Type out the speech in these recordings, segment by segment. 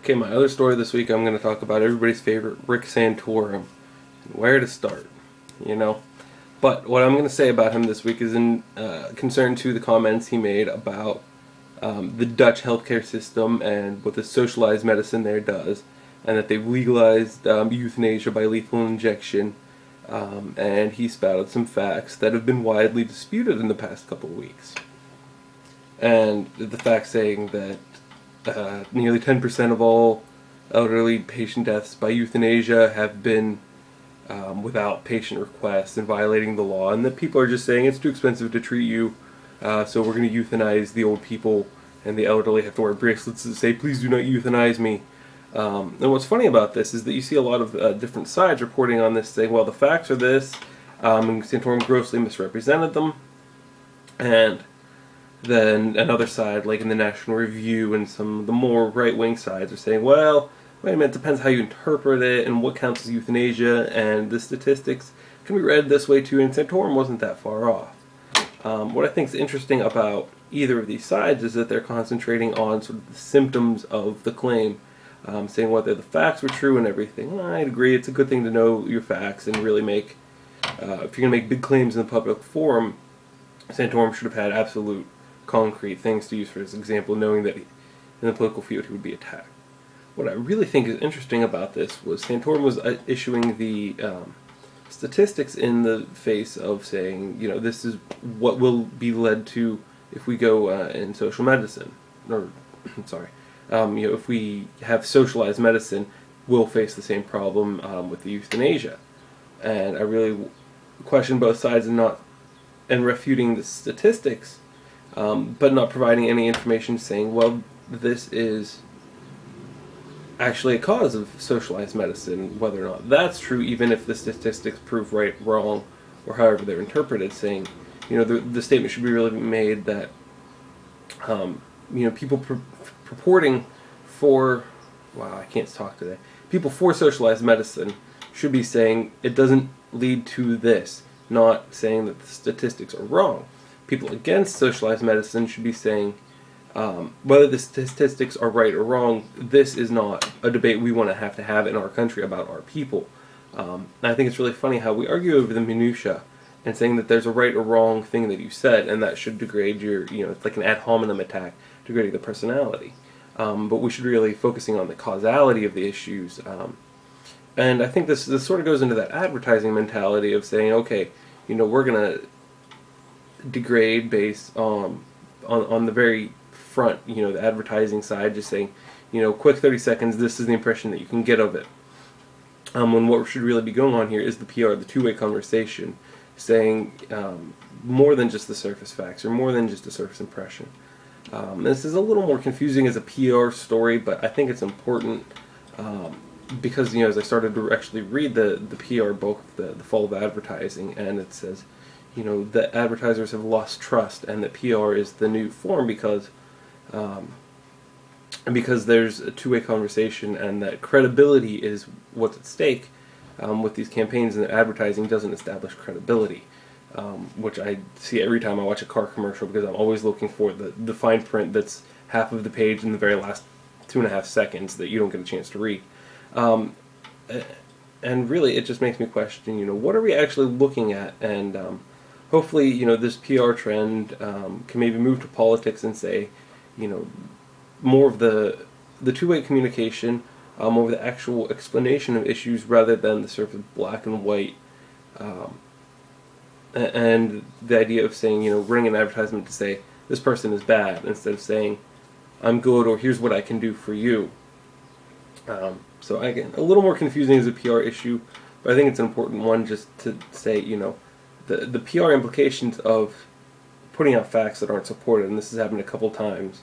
Okay, my other story this week, I'm going to talk about everybody's favorite Rick Santorum. Where to start, you know? But what I'm going to say about him this week is in concern to the comments he made about the Dutch healthcare system and what the socialized medicine there does, and that they've legalized euthanasia by lethal injection, and he spouted some facts that have been widely disputed in the past couple of weeks. And the fact saying that nearly 10% of all elderly patient deaths by euthanasia have been without patient request and violating the law, and that people are just saying it's too expensive to treat you, so we're going to euthanize the old people, and the elderly have to wear bracelets that say, please do not euthanize me. And what's funny about this is that you see a lot of different sides reporting on this, saying, well, the facts are this, and Santorum grossly misrepresented them, and then another side, like in the National Review and some of the more right-wing sides, are saying, well, wait a minute, it depends how you interpret it and what counts as euthanasia, and the statistics can be read this way too, and Santorum wasn't that far off. What I think is interesting about either of these sides is that they're concentrating on sort of the symptoms of the claim, saying whether the facts were true and everything. Well, I'd agree, it's a good thing to know your facts and really make, if you're going to make big claims in the public forum, Santorum should have had absolute concrete things to use for his example, knowing that in the political field he would be attacked. What I really think is interesting about this was Santorum was issuing the statistics in the face of saying, you know, this is what will be led to if we go in social medicine, or sorry, you know, if we have socialized medicine, we'll face the same problem with the euthanasia. And I really question both sides and refuting the statistics, but not providing any information saying, well, this is actually a cause of socialized medicine, whether or not that's true, even if the statistics prove right, wrong, or however they're interpreted, saying, you know, the statement should be really made that, you know, people purporting for, wow, I can't talk today, people for socialized medicine should be saying it doesn't lead to this, not saying that the statistics are wrong. People against socialized medicine should be saying, whether the statistics are right or wrong, this is not a debate we want to have in our country about our people. I think it's really funny how we argue over the minutia and saying that there's a right or wrong thing that you said, and that should degrade your, you know, it's like an ad hominem attack, degrading the personality. But we should really focusing on the causality of the issues. And I think this sort of goes into that advertising mentality of saying, okay, you know, we're going to degrade based on the very front, you know, the advertising side, just saying, you know, quick 30 seconds, this is the impression that you can get of it. When what should really be going on here is the PR, the two-way conversation, saying more than just the surface facts, or more than just a surface impression. This is a little more confusing as a PR story, but I think it's important because, you know, as I started to actually read the PR book, the Fall of Advertising, and it says, you know, that advertisers have lost trust, and that PR is the new form because there's a two-way conversation, and that credibility is what's at stake with these campaigns, and that advertising doesn't establish credibility, which I see every time I watch a car commercial, because I'm always looking for the fine print that's half of the page in the very last 2.5 seconds that you don't get a chance to read. And really, it just makes me question, you know, what are we actually looking at? And hopefully, you know, this PR trend can maybe move to politics and say, you know, more of the two-way communication over the actual explanation of issues rather than the sort of black and white, and the idea of saying, you know, running an advertisement to say this person is bad instead of saying I'm good, or here's what I can do for you. So again, a little more confusing as a PR issue, but I think it's an important one just to say, you know, the PR implications of putting out facts that aren't supported, and this has happened a couple times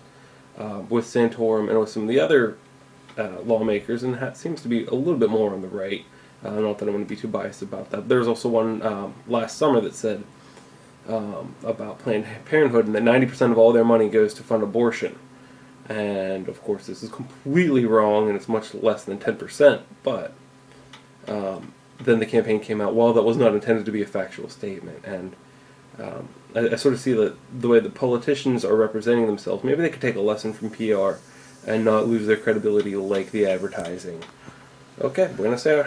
with Santorum and with some of the other lawmakers, and that seems to be a little bit more on the right. Not that I'm going to be too biased about that. There was also one last summer that said about Planned Parenthood, and that 90% of all their money goes to fund abortion. And of course this is completely wrong, and it's much less than 10%, but then the campaign came out, well, that was not intended to be a factual statement, and I sort of see that the way the politicians are representing themselves, maybe they could take a lesson from PR and not lose their credibility like the advertising. Okay, buenos aires.